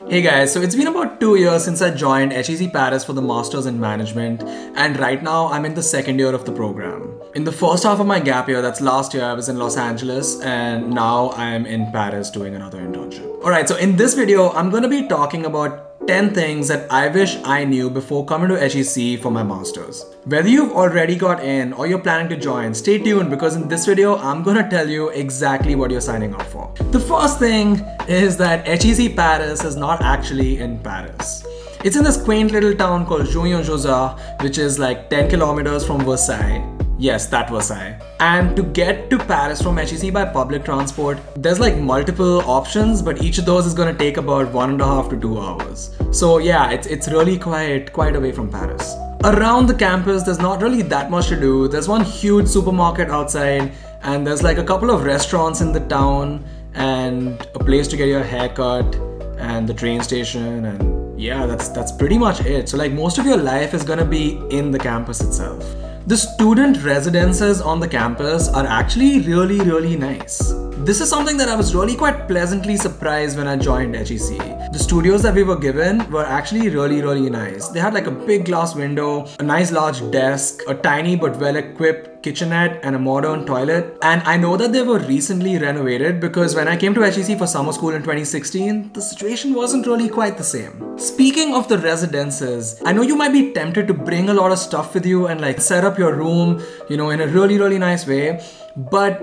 Hey guys, so it's been about 2 years since I joined HEC Paris for the Masters in Management, and right now I'm in the second year of the program. In the first half of my gap year, that's last year, I was in Los Angeles, and now I'm in Paris doing another internship. Alright, so in this video, I'm gonna be talking about 10 things that I wish I knew before coming to HEC for my Masters. Whether you've already got in or you're planning to join, stay tuned because in this video, I'm gonna tell you exactly what you're signing up for. The first thing is that HEC Paris is not actually in Paris. It's in this quaint little town called Jouy-en-Josas, which is like 10 kilometers from Versailles. Yes, that Versailles. And to get to Paris from HEC by public transport, there's like multiple options, but each of those is gonna take about 1.5 to 2 hours. So yeah, it's really quite away from Paris. Around the campus, there's not really that much to do. There's one huge supermarket outside, and there's like a couple of restaurants in the town, and a place to get your hair cut, and the train station, and yeah, that's pretty much it. So like most of your life is gonna be in the campus itself. The student residences on the campus are actually really nice. This is something that I was really quite pleasantly surprised when I joined HEC. The studios that we were given were actually really nice. They had like a big glass window, a nice large desk, a tiny but well-equipped kitchenette, and a modern toilet. And I know that they were recently renovated because when I came to HEC for summer school in 2016, the situation wasn't really quite the same. Speaking of the residences, I know you might be tempted to bring a lot of stuff with you and like set up your room, you know, in a really nice way, but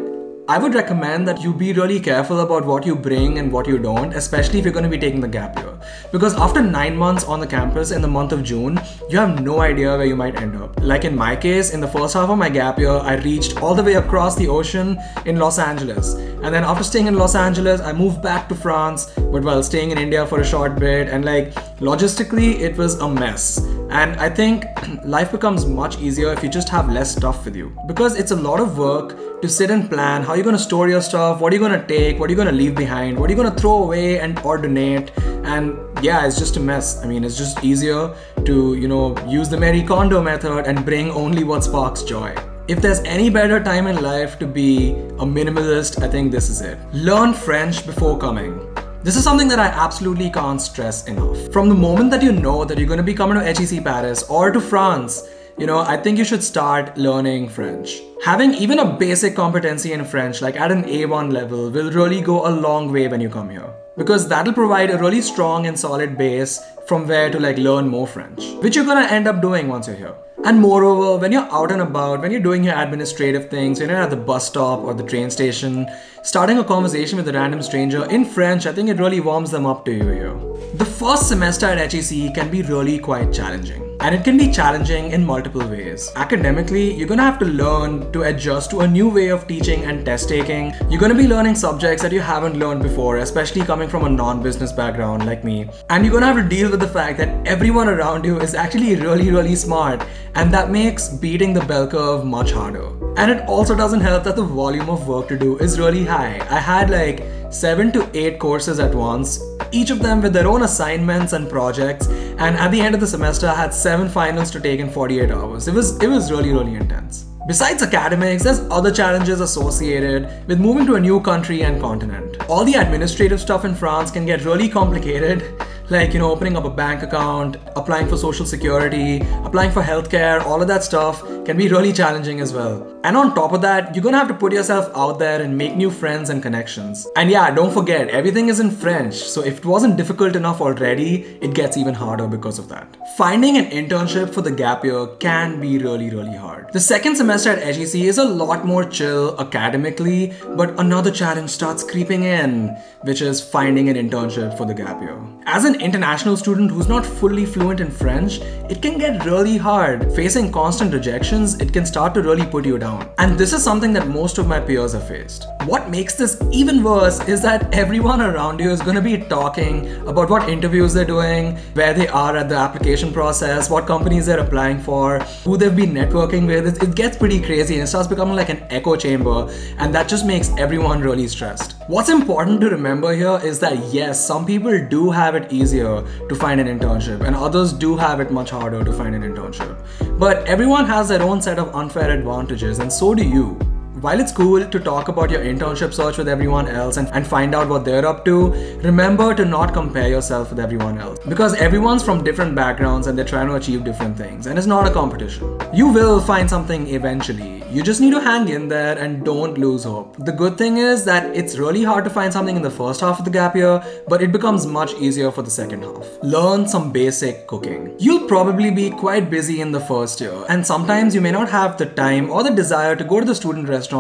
I would recommend that you be really careful about what you bring and what you don't, especially if you're going to be taking the gap year. Because after 9 months on the campus in the month of June, you have no idea where you might end up. Like in my case, in the first half of my gap year, I reached all the way across the ocean in Los Angeles. And then after staying in Los Angeles, I moved back to France, but while staying in India for a short bit, and like logistically, it was a mess. And I think life becomes much easier if you just have less stuff with you. Because it's a lot of work to sit and plan how you're going to store your stuff, what are you going to take, what are you going to leave behind, what are you going to throw away and or donate. And yeah, it's just a mess. I mean, it's just easier to, you know, use the Marie Kondo method and bring only what sparks joy. If there's any better time in life to be a minimalist, I think this is it. Learn French before coming. This is something that I absolutely can't stress enough. From the moment that you know that you're going to be coming to HEC Paris or to France, you know, I think you should start learning French. Having even a basic competency in French, like at an A1 level, will really go a long way when you come here. Because that'll provide a really strong and solid base from where to like learn more French, which you're gonna end up doing once you're here. And moreover, when you're out and about, when you're doing your administrative things, when you're at the bus stop or the train station, starting a conversation with a random stranger in French, I think it really warms them up to you here. The first semester at HEC can be really quite challenging. And it can be challenging in multiple ways. Academically, you're gonna have to learn to adjust to a new way of teaching and test taking. You're gonna be learning subjects that you haven't learned before, especially coming from a non-business background like me. And you're gonna have to deal with the fact that everyone around you is actually really smart. And that makes beating the bell curve much harder. And it also doesn't help that the volume of work to do is really high. I had like 7 to 8 courses at once, each of them with their own assignments and projects, and at the end of the semester I had 7 finals to take in 48 hours. It was really intense. Besides academics, there's other challenges associated with moving to a new country and continent. All the administrative stuff in France can get really complicated, like, you know, opening up a bank account, applying for social security, applying for healthcare, all of that stuff can be really challenging as well. And on top of that, you're gonna have to put yourself out there and make new friends and connections. And yeah, don't forget, everything is in French, so if it wasn't difficult enough already, it gets even harder because of that. Finding an internship for the gap year can be really hard. The second semester at HEC is a lot more chill academically, but another challenge starts creeping in, which is finding an internship for the gap year. As an international student who's not fully fluent in French, it can get really hard. Facing constant rejections, it can start to really put you down. And this is something that most of my peers have faced. What makes this even worse is that everyone around you is going to be talking about what interviews they're doing, where they are at the application process, what companies they're applying for, who they've been networking with. It gets pretty crazy and it starts becoming like an echo chamber, and that just makes everyone really stressed. What's important to remember here is that yes, some people do have it easier to find an internship and others do have it much harder to find an internship. But everyone has their own set of unfair advantages, and so do you. While it's cool to talk about your internship search with everyone else and find out what they're up to, remember to not compare yourself with everyone else. Because everyone's from different backgrounds and they're trying to achieve different things, and it's not a competition. You will find something eventually. You just need to hang in there and don't lose hope. The good thing is that it's really hard to find something in the first half of the gap year, but it becomes much easier for the second half. Learn some basic cooking. You'll probably be quite busy in the first year, and sometimes you may not have the time or the desire to go to the student restaurant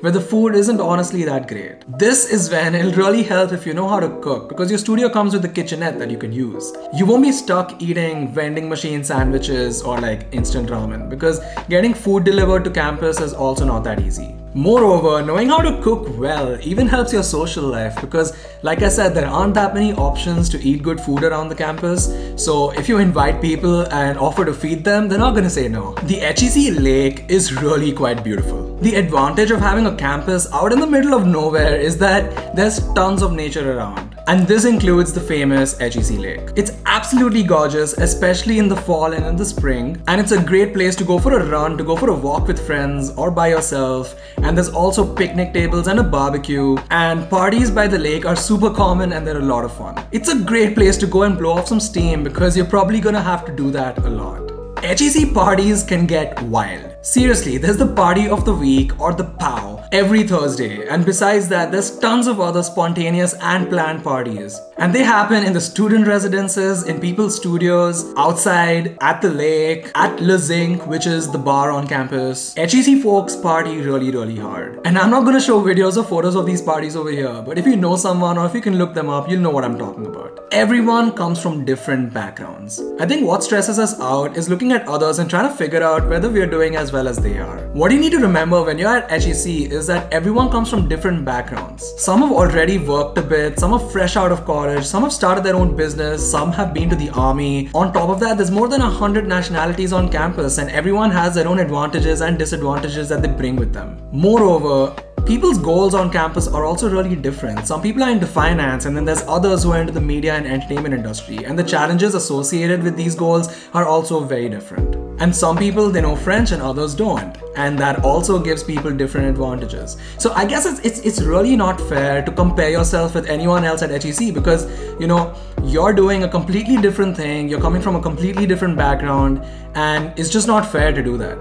where the food isn't honestly that great. This is when it'll really help if you know how to cook, because your studio comes with a kitchenette that you can use. You won't be stuck eating vending machine sandwiches or like instant ramen, because getting food delivered to campus is also not that easy. Moreover, knowing how to cook well even helps your social life, because like I said, there aren't that many options to eat good food around the campus. So if you invite people and offer to feed them, they're not gonna say no. The HEC lake is really quite beautiful. The advantage of having a campus out in the middle of nowhere is that there's tons of nature around. And this includes the famous HEC lake. It's absolutely gorgeous, especially in the fall and in the spring. And it's a great place to go for a run, to go for a walk with friends or by yourself. And there's also picnic tables and a barbecue. And parties by the lake are super common and they're a lot of fun. It's a great place to go and blow off some steam, because you're probably gonna have to do that a lot. HEC parties can get wild. Seriously, there's the party of the week, or the POW, every Thursday. And besides that, there's tons of other spontaneous and planned parties. And they happen in the student residences, in people's studios, outside, at the lake, at Le Zinc, which is the bar on campus. HEC folks party really hard. And I'm not gonna show videos or photos of these parties over here, but if you know someone or if you can look them up, you'll know what I'm talking about. Everyone comes from different backgrounds. I think what stresses us out is looking at others and trying to figure out whether we're doing as well as they are. What you need to remember when you're at HEC is that everyone comes from different backgrounds. Some have already worked a bit, some are fresh out of college, some have started their own business, some have been to the army. On top of that, there's more than 100 nationalities on campus, and everyone has their own advantages and disadvantages that they bring with them. Moreover, people's goals on campus are also really different. Some people are into finance, and then there's others who are into the media and entertainment industry, and the challenges associated with these goals are also very different. And some people, they know French and others don't, and that also gives people different advantages. So I guess it's really not fair to compare yourself with anyone else at HEC, because you know, you're doing a completely different thing, you're coming from a completely different background, and it's just not fair to do that.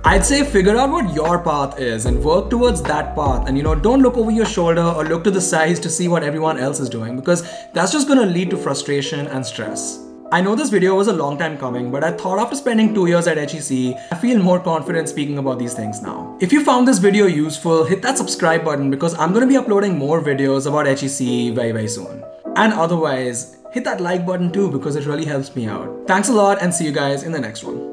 I'd say figure out what your path is and work towards that path, and you know, don't look over your shoulder or look to the sides to see what everyone else is doing, because that's just gonna lead to frustration and stress. I know this video was a long time coming, but I thought after spending 2 years at HEC, I feel more confident speaking about these things now. If you found this video useful, hit that subscribe button, because I'm gonna be uploading more videos about HEC very soon. And otherwise, hit that like button too, because it really helps me out. Thanks a lot, and see you guys in the next one.